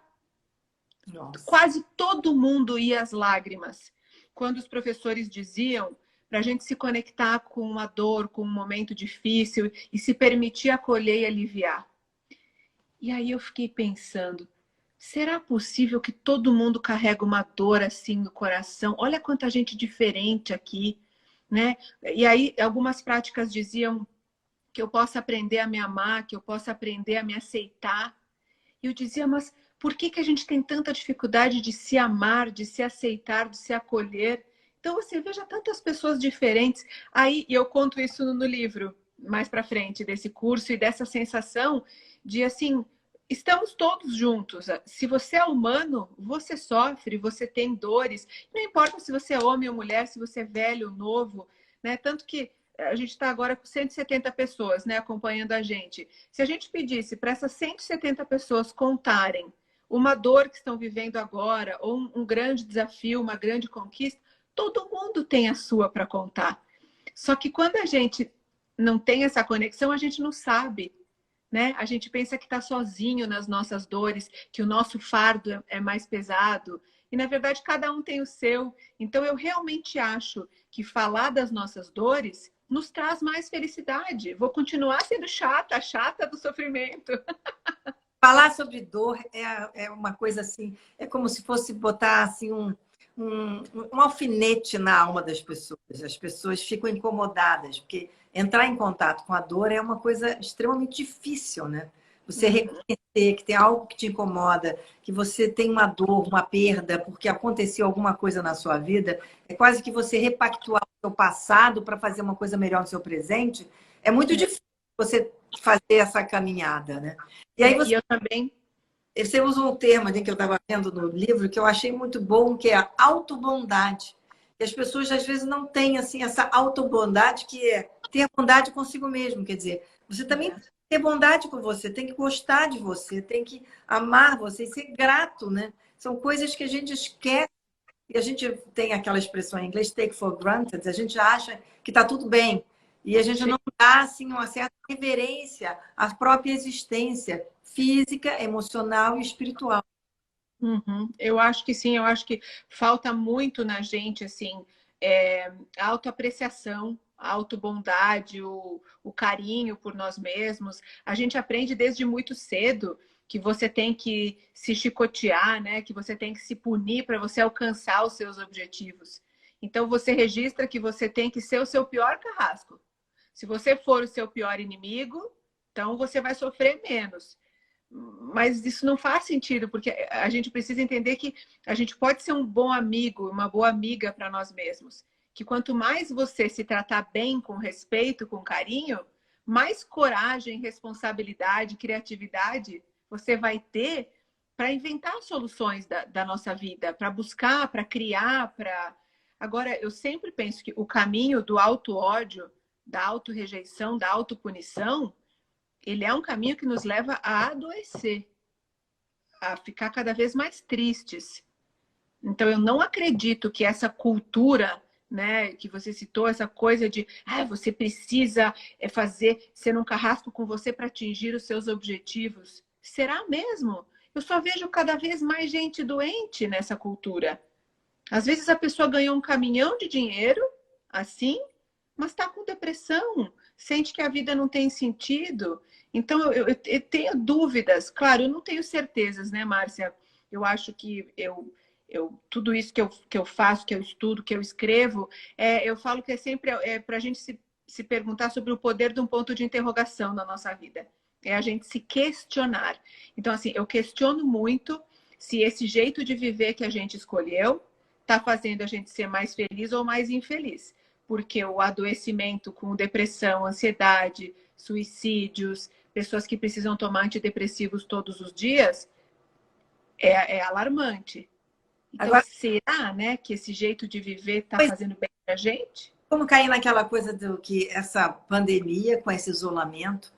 Nossa. Quase todo mundo ia às lágrimas quando os professores diziam para a gente se conectar com uma dor, com um momento difícil e se permitir acolher e aliviar. E aí eu fiquei pensando, será possível que todo mundo carrega uma dor assim no coração? Olha quanta gente diferente aqui, né? E aí algumas práticas diziam que eu possa aprender a me amar, que eu possa aprender a me aceitar. E eu dizia, mas por que a gente tem tanta dificuldade de se amar, de se aceitar, de se acolher? Então você veja tantas pessoas diferentes. Aí eu conto isso no livro, mais para frente, desse curso e dessa sensação de assim, estamos todos juntos. Se você é humano, você sofre, você tem dores. Não importa se você é homem ou mulher, se você é velho ou novo, né? Tanto que a gente está agora com 170 pessoas, né, acompanhando a gente. Se a gente pedisse para essas 170 pessoas contarem uma dor que estão vivendo agora, ou um grande desafio, uma grande conquista, todo mundo tem a sua para contar. Só que quando a gente não tem essa conexão, a gente não sabe, né? A gente pensa que está sozinho nas nossas dores, que o nosso fardo é mais pesado. E, na verdade, cada um tem o seu. Então, eu realmente acho que falar das nossas dores nos traz mais felicidade. Vou continuar sendo chata, a chata do sofrimento. Falar sobre dor é uma coisa assim, é como se fosse botar assim um alfinete na alma das pessoas. As pessoas ficam incomodadas, porque entrar em contato com a dor é uma coisa extremamente difícil, né? Você reconhecer que tem algo que te incomoda, que você tem uma dor, uma perda, porque aconteceu alguma coisa na sua vida, é quase que você repactuar o seu passado para fazer uma coisa melhor no seu presente. É muito difícil você fazer essa caminhada, né? E aí E eu também. você usa um termo ali que eu estava vendo no livro que eu achei muito bom, que é a autobondade. E as pessoas às vezes não têm assim essa autobondade, que é ter bondade consigo mesmo, quer dizer, você também tem que ter bondade com você, tem que gostar de você, tem que amar você e ser grato, né? São coisas que a gente esquece e a gente tem aquela expressão em inglês, take for granted, a gente acha que está tudo bem. E a gente não dá assim, uma certa reverência à própria existência física, emocional e espiritual. Uhum. Eu acho que sim, eu acho que falta muito na gente, assim, a autoapreciação, a autobondade, o carinho por nós mesmos. A gente aprende desde muito cedo que você tem que se chicotear, né? Que você tem que se punir para você alcançar os seus objetivos. Então você registra que você tem que ser o seu pior carrasco. Se você for o seu pior inimigo, então você vai sofrer menos. Mas isso não faz sentido, porque a gente precisa entender que a gente pode ser um bom amigo, uma boa amiga para nós mesmos. Que quanto mais você se tratar bem, com respeito, com carinho, mais coragem, responsabilidade, criatividade você vai ter para inventar soluções da nossa vida, para buscar, para criar, para. Agora, eu sempre penso que o caminho do auto-ódio, da auto-rejeição, da autopunição, ele é um caminho que nos leva a adoecer, a ficar cada vez mais tristes. Então, eu não acredito que essa cultura, né, que você citou, essa coisa de você precisa fazer, ser um carrasco com você para atingir os seus objetivos. Será mesmo? Eu só vejo cada vez mais gente doente nessa cultura. Às vezes a pessoa ganhou um caminhão de dinheiro, assim, mas está com depressão, sente que a vida não tem sentido. Então, eu tenho dúvidas. Claro, eu não tenho certezas, né, Márcia? Eu acho que tudo isso que eu faço, que eu estudo, que eu escrevo, eu falo que é sempre para a gente se perguntar sobre o poder de um ponto de interrogação na nossa vida. É a gente se questionar. Então, assim, eu questiono muito se esse jeito de viver que a gente escolheu está fazendo a gente ser mais feliz ou mais infeliz. Porque o adoecimento com depressão, ansiedade, suicídios, pessoas que precisam tomar antidepressivos todos os dias, é alarmante. Então, Agora, será, né, que esse jeito de viver está fazendo bem para a gente? como cair naquela coisa do que essa pandemia, com esse isolamento,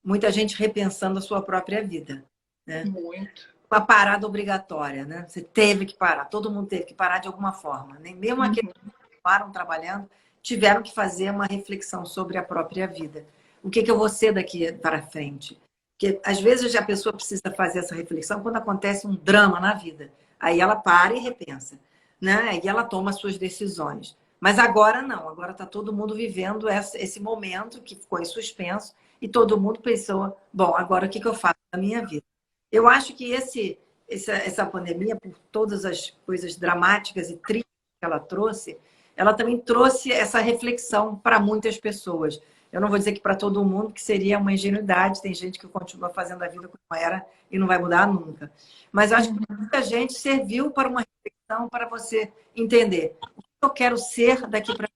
muita gente repensando a sua própria vida, né? Muito. Uma parada obrigatória, né? Você teve que parar, todo mundo teve que parar de alguma forma, né? Mesmo aqueles que param trabalhando, tiveram que fazer uma reflexão sobre a própria vida. O que eu vou ser daqui para frente? Porque às vezes a pessoa precisa fazer essa reflexão quando acontece um drama na vida. Aí ela para e repensa, né? E ela toma as suas decisões. Mas agora não, agora está todo mundo vivendo esse momento que ficou em suspenso e todo mundo pensou, bom, agora o que eu faço na minha vida? Eu acho que essa pandemia, por todas as coisas dramáticas e tristes que ela trouxe, ela também trouxe essa reflexão para muitas pessoas. Eu não vou dizer que para todo mundo, que seria uma ingenuidade, tem gente que continua fazendo a vida como era e não vai mudar nunca. Mas eu acho que muita gente serviu para uma reflexão, para você entender o que eu quero ser daqui para frente.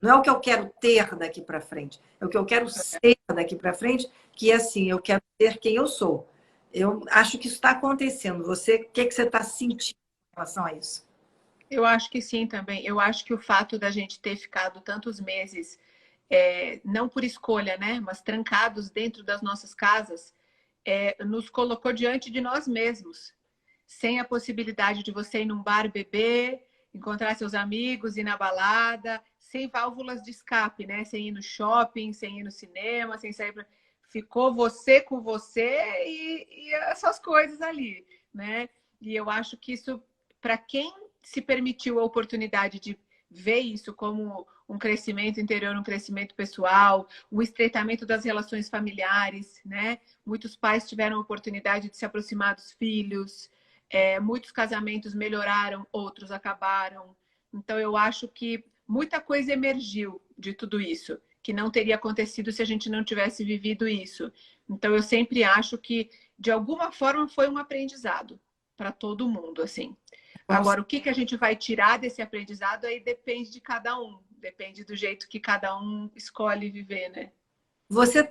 Não é o que eu quero ter daqui para frente, é o que eu quero ser daqui para frente, que é assim, eu quero ser quem eu sou. Eu acho que isso está acontecendo. Você, o que você está sentindo em relação a isso? Eu acho que sim também. Eu acho que o fato da gente ter ficado tantos meses, não por escolha, né, mas trancados dentro das nossas casas, nos colocou diante de nós mesmos, sem a possibilidade de você ir num bar beber, encontrar seus amigos, ir na balada, sem válvulas de escape, né? Sem ir no shopping, sem ir no cinema, sem sair pra... Ficou você com você e essas coisas ali, né? E eu acho que isso, para quem se permitiu a oportunidade de ver isso como um crescimento interior, um crescimento pessoal, um estreitamento das relações familiares, né? Muitos pais tiveram a oportunidade de se aproximar dos filhos, muitos casamentos melhoraram, outros acabaram. Então, eu acho que muita coisa emergiu de tudo isso, que não teria acontecido se a gente não tivesse vivido isso. Então, eu sempre acho que, de alguma forma, foi um aprendizado para todo mundo, assim. Agora, o que a gente vai tirar desse aprendizado aí depende de cada um, depende do jeito que cada um escolhe viver, né? Você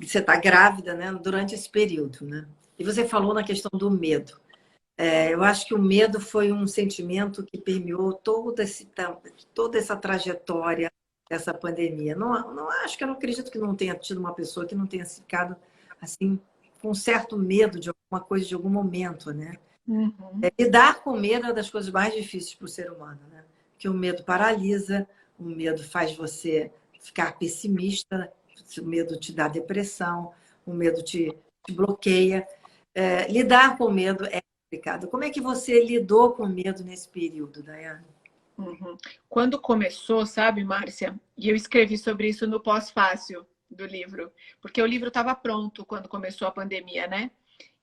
está grávida, né, durante esse período, né? E você falou na questão do medo. Eu acho que o medo foi um sentimento que permeou toda essa trajetória dessa pandemia. Não acho que eu não acredito que não tenha tido uma pessoa que não tenha ficado assim com um certo medo de alguma coisa, de algum momento, né? Uhum. Lidar com medo é uma das coisas mais difíceis para o ser humano, né? Porque o medo paralisa, o medo faz você ficar pessimista, o medo te dá depressão, o medo te bloqueia. Lidar com medo é complicado. Como é que você lidou com medo nesse período, Daiane? Uhum. Quando começou, sabe, Márcia, e eu escrevi sobre isso no pós-fácil do livro, porque o livro estava pronto quando começou a pandemia, né?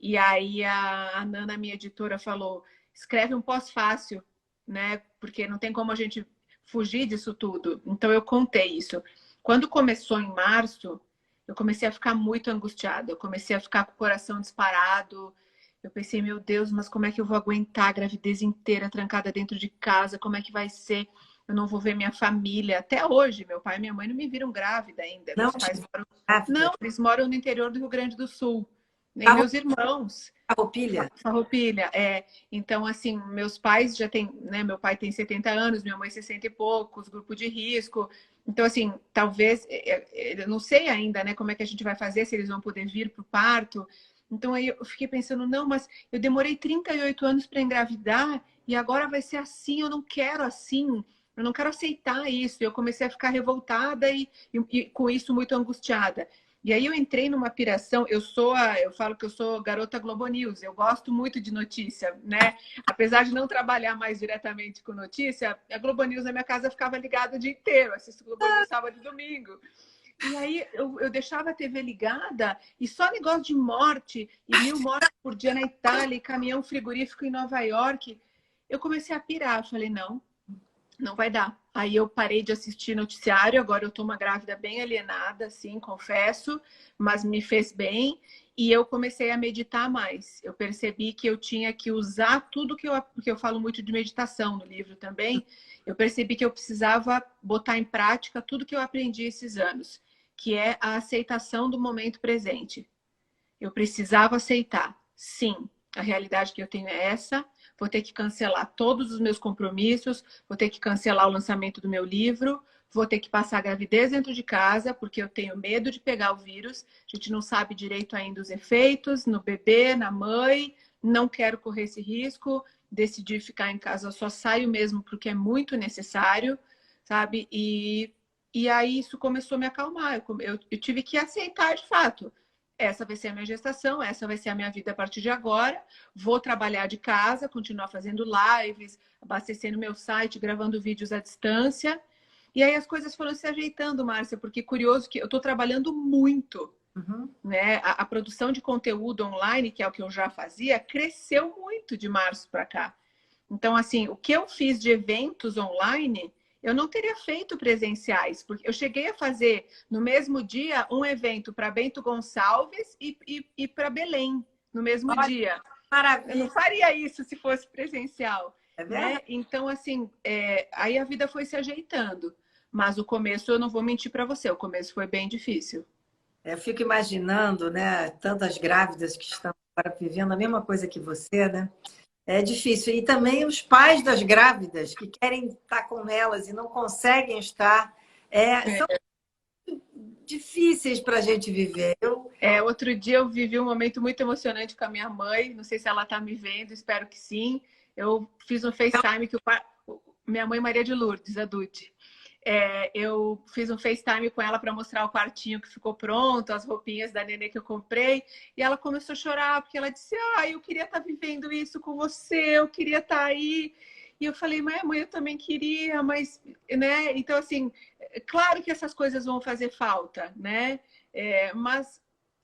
E aí a Nana, minha editora, falou: escreve um pós-fácil, né? Porque não tem como a gente fugir disso tudo. Então eu contei isso. Quando começou em março, eu comecei a ficar muito angustiada, eu comecei a ficar com o coração disparado. Eu pensei, meu Deus, mas como é que eu vou aguentar a gravidez inteira trancada dentro de casa? Como é que vai ser? Eu não vou ver minha família. Até hoje, meu pai e minha mãe não me viram grávida ainda. Não Meus pais tive moram... grávida? Não, eles moram no interior do Rio Grande do Sul. Nem Farrou- meus irmãos. Farroupilha? Farroupilha, é. Então, assim, meus pais já têm, né? Meu pai tem 70 anos, minha mãe 60 e poucos, grupo de risco. Então, assim, talvez, eu não sei ainda, né, como é que a gente vai fazer, se eles vão poder vir para o parto. Então, aí eu fiquei pensando, não, mas eu demorei 38 anos para engravidar e agora vai ser assim, eu não quero assim, eu não quero aceitar isso. Eu comecei a ficar revoltada e com isso muito angustiada. E aí eu entrei numa piração, eu falo que eu sou garota Globo News, eu gosto muito de notícia, né? Apesar de não trabalhar mais diretamente com notícia, a Globo News na minha casa ficava ligada o dia inteiro, assisto Globo News sábado e domingo. E aí eu deixava a TV ligada e só negócio de morte, e 1.000 mortes por dia na Itália, e caminhão frigorífico em Nova York. Eu comecei a pirar, eu falei, não, não vai dar. Aí eu parei de assistir noticiário, agora eu tô uma grávida bem alienada, assim, confesso, mas me fez bem. E eu comecei a meditar mais. Eu percebi que eu tinha que usar tudo porque eu falo muito de meditação no livro também. Eu percebi que eu precisava botar em prática tudo que eu aprendi esses anos, que é a aceitação do momento presente. Eu precisava aceitar. Sim, a realidade que eu tenho é essa. Vou ter que cancelar todos os meus compromissos, vou ter que cancelar o lançamento do meu livro, vou ter que passar a gravidez dentro de casa, porque eu tenho medo de pegar o vírus. A gente não sabe direito ainda os efeitos no bebê, na mãe. Não quero correr esse risco. Decidi ficar em casa, eu só saio mesmo porque é muito necessário, sabe? E aí isso começou a me acalmar. Eu tive que aceitar de fato. Essa vai ser a minha gestação, essa vai ser a minha vida a partir de agora. Vou trabalhar de casa, continuar fazendo lives, abastecendo meu site, gravando vídeos à distância. E aí as coisas foram se ajeitando, Márcia, porque curioso que eu estou trabalhando muito, Uhum. né? A produção de conteúdo online, que é o que eu já fazia, cresceu muito de março para cá. Então, assim, o que eu fiz de eventos online, eu não teria feito presenciais, porque eu cheguei a fazer no mesmo dia um evento para Bento Gonçalves e para Belém, no mesmo Olha, dia. Eu não maravilha, faria isso se fosse presencial, é verdade. né? Então, assim, aí a vida foi se ajeitando. Mas o começo, eu não vou mentir para você, o começo foi bem difícil. Eu fico imaginando, né, tantas grávidas que estão agora vivendo a mesma coisa que você, né? É difícil. E também os pais das grávidas que querem estar com elas e não conseguem estar, são difíceis para a gente viver. Outro dia eu vivi um momento muito emocionante com a minha mãe. Não sei se ela está me vendo, espero que sim. Eu fiz um FaceTime que minha mãe Maria de Lourdes, a Dutti. Eu fiz um FaceTime com ela para mostrar o quartinho que ficou pronto, as roupinhas da nenê que eu comprei. E ela começou a chorar, porque ela disse: Ah, eu queria estar vivendo isso com você, eu queria estar aí. E eu falei: Mãe, eu também queria, mas, né? Então, assim, claro que essas coisas vão fazer falta, né? Mas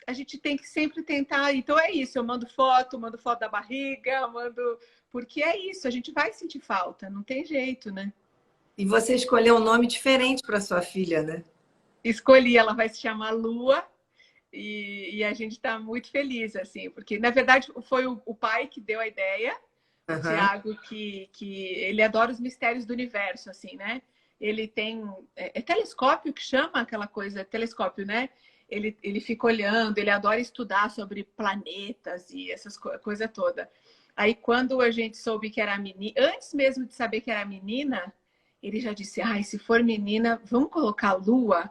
a gente tem que sempre tentar. Então, é isso. Eu mando foto da barriga, mando. Porque é isso, a gente vai sentir falta, não tem jeito, né? E você escolheu um nome diferente para sua filha, né? Escolhi, ela vai se chamar Lua e a gente está muito feliz, assim, porque na verdade foi o pai que deu a ideia, o Aham. Tiago, que ele adora os mistérios do universo, assim, né? Ele tem. Telescópio que chama aquela coisa, telescópio, né? Ele fica olhando, ele adora estudar sobre planetas e essas coisa toda. Aí, quando a gente soube que era menina, antes mesmo de saber que era menina, ele já disse: Ai, se for menina, vamos colocar Lua?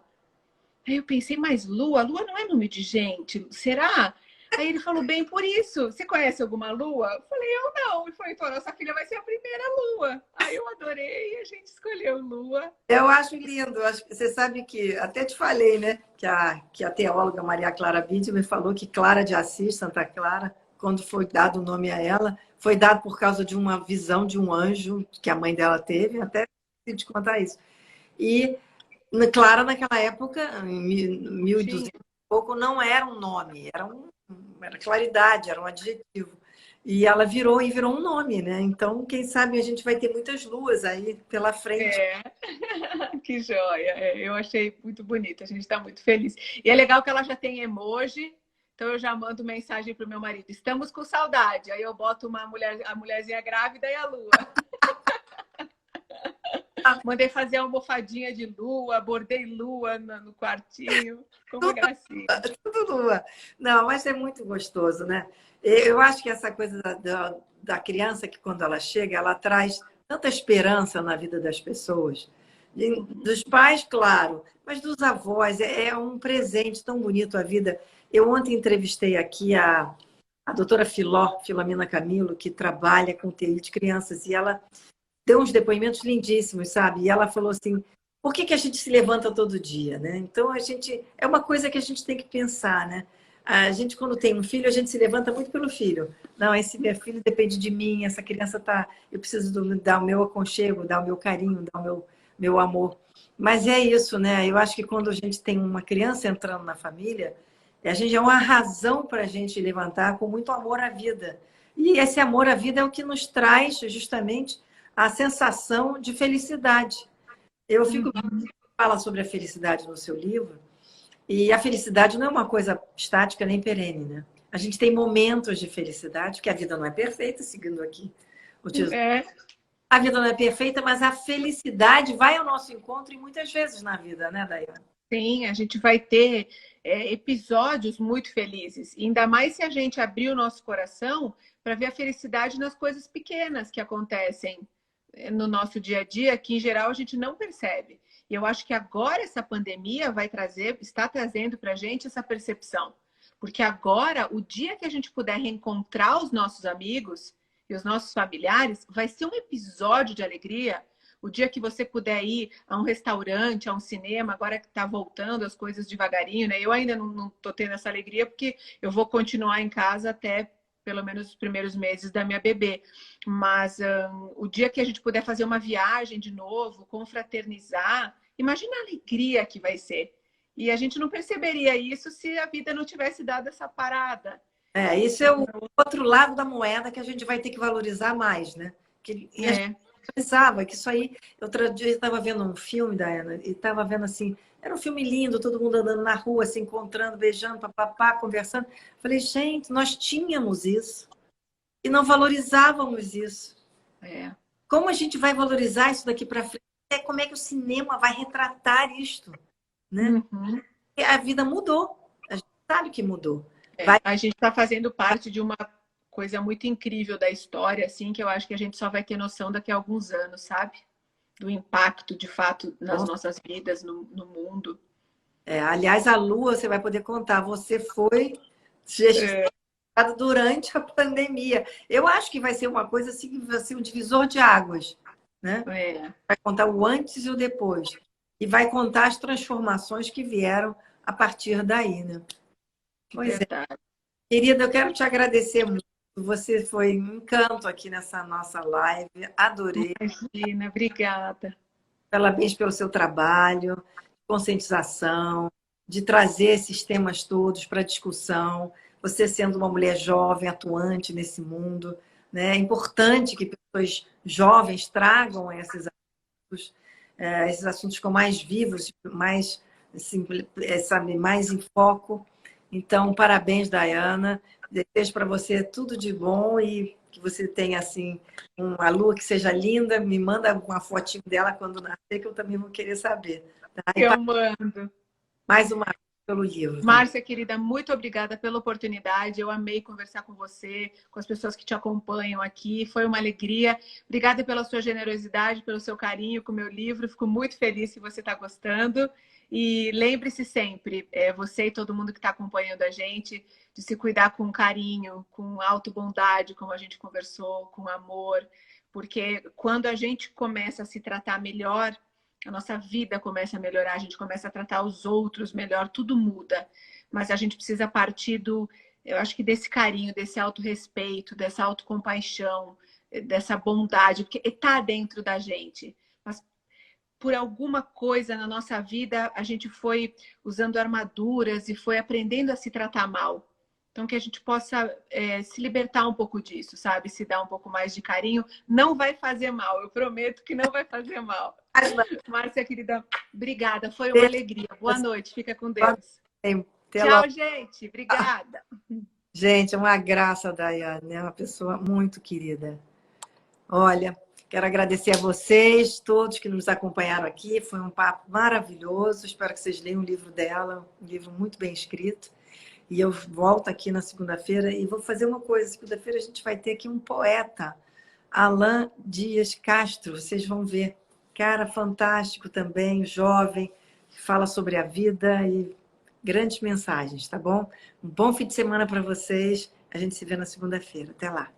Aí eu pensei, mas Lua? Lua não é nome de gente, será? Aí ele falou, bem por isso. Você conhece alguma lua? Eu falei, eu não. Ele falou, então, nossa filha vai ser a primeira lua. Aí eu adorei e a gente escolheu lua. Eu acho lindo. Você sabe que, até te falei, né? Que a teóloga Maria Clara Bidi me falou que Clara de Assis, Santa Clara, quando foi dado o nome a ela, foi dado por causa de uma visão de um anjo que a mãe dela teve, até esqueci de contar isso. E Clara, naquela época, em 1200 Sim. e pouco, não era um nome, era claridade, era um adjetivo. E ela virou um nome, né? Então, quem sabe a gente vai ter muitas luas aí pela frente. É, que joia. É, eu achei muito bonito, a gente está muito feliz. E é legal que ela já tem emoji, então eu já mando mensagem para o meu marido, estamos com saudade. Aí eu boto a mulherzinha grávida e a lua. Mandei fazer a almofadinha de lua, bordei lua no quartinho. Ficou uma gracinha. Tudo lua. Não, mas é muito gostoso, né? Eu acho que essa coisa da criança, que quando ela chega, ela traz tanta esperança na vida das pessoas. Dos pais, claro, mas dos avós. É um presente tão bonito a vida. Eu ontem entrevistei aqui a doutora Filomena Camilo, que trabalha com TI de crianças, e ela deu uns depoimentos lindíssimos, sabe? E ela falou assim, por que a gente se levanta todo dia, né? Então, é uma coisa que a gente tem que pensar, né? A gente, quando tem um filho, a gente se levanta muito pelo filho. Não, esse meu filho depende de mim, essa criança tá... Eu preciso dar o meu aconchego, dar o meu carinho, dar o meu amor. Mas é isso, né? Eu acho que quando a gente tem uma criança entrando na família, a gente é uma razão para a gente levantar com muito amor à vida. E esse amor à vida é o que nos traz, justamente, a sensação de felicidade. Eu fico fala sobre a felicidade no seu livro, e a felicidade não é uma coisa estática nem perene, né? A gente tem momentos de felicidade, porque a vida não é perfeita, seguindo aqui o tesouro. É. A vida não é perfeita, mas a felicidade vai ao nosso encontro e muitas vezes na vida, né, Daiane? Sim, a gente vai ter episódios muito felizes. E ainda mais se a gente abrir o nosso coração para ver a felicidade nas coisas pequenas que acontecem no nosso dia a dia, que em geral a gente não percebe. E eu acho que agora essa pandemia está trazendo para a gente essa percepção. Porque agora, o dia que a gente puder reencontrar os nossos amigos e os nossos familiares, vai ser um episódio de alegria. O dia que você puder ir a um restaurante, a um cinema, agora que está voltando as coisas devagarinho, né? Eu ainda não estou tendo essa alegria, porque eu vou continuar em casa até pelo menos os primeiros meses da minha bebê. Mas o dia que a gente puder fazer uma viagem de novo, confraternizar, imagina a alegria que vai ser. E a gente não perceberia isso se a vida não tivesse dado essa parada. Isso é o outro lado da moeda que a gente vai ter que valorizar mais, né? E a gente pensava que isso aí... Outro dia eu estava vendo um filme, Diana, e estava vendo assim... Era um filme lindo, todo mundo andando na rua, se encontrando, beijando, papapá, conversando. Falei, gente, nós tínhamos isso e não valorizávamos isso. Como a gente vai valorizar isso daqui para frente? Como é que o cinema vai retratar isto? Né? A vida mudou. A gente sabe que mudou. A gente está fazendo parte de uma coisa muito incrível da história, assim, que eu acho que a gente só vai ter noção daqui a alguns anos, sabe? Do impacto, de fato, nas nossas vidas, no mundo. Aliás, a Lua, você vai poder contar, você foi gestada durante a pandemia. Eu acho que vai ser uma coisa assim, que vai ser um divisor de águas, né? Vai contar o antes e o depois. E vai contar as transformações que vieram a partir daí, né? Pois é. Querida, eu quero te agradecer muito. Você foi um encanto aqui nessa nossa live. Adorei. Imagina, obrigada. Parabéns pelo seu trabalho, de conscientização, de trazer esses temas todos para discussão. Você sendo uma mulher jovem, atuante nesse mundo, né? É importante que pessoas jovens tragam esses assuntos com mais vivos, mais, assim, sabe, mais em foco. Então, parabéns, Daiana. Desejo para você tudo de bom e que você tenha, assim, uma lua que seja linda. Me manda uma fotinho dela quando nascer, que eu também vou querer saber. Tá? Eu mando. Mais uma pelo livro também. Márcia, querida, muito obrigada pela oportunidade. Eu amei conversar com você, com as pessoas que te acompanham aqui. Foi uma alegria. Obrigada pela sua generosidade, pelo seu carinho com o meu livro. Fico muito feliz que você está gostando. E lembre-se sempre, você e todo mundo que está acompanhando a gente, de se cuidar com carinho, com autobondade, como a gente conversou, com amor. Porque quando a gente começa a se tratar melhor, a nossa vida começa a melhorar, a gente começa a tratar os outros melhor, tudo muda. Mas a gente precisa partir eu acho que desse carinho, desse autorrespeito, dessa autocompaixão, dessa bondade, porque está dentro da gente. Mas por alguma coisa na nossa vida, a gente foi usando armaduras e foi aprendendo a se tratar mal. Então, que a gente possa se libertar um pouco disso, sabe? Se dar um pouco mais de carinho. Não vai fazer mal, eu prometo que não vai fazer mal. Márcia, querida, obrigada. Foi uma alegria. Boa noite, fica com Deus. Tchau, gente. Obrigada. Gente, é uma graça, Daiane. É uma pessoa muito querida. Olha, quero agradecer a vocês, todos que nos acompanharam aqui. Foi um papo maravilhoso. Espero que vocês leiam o livro dela. Um livro muito bem escrito. E eu volto aqui na segunda-feira e vou fazer uma coisa. Segunda-feira a gente vai ter aqui um poeta, Alan Dias Castro. Vocês vão ver. Cara fantástico também, jovem, que fala sobre a vida e grandes mensagens, tá bom? Um bom fim de semana para vocês. A gente se vê na segunda-feira. Até lá.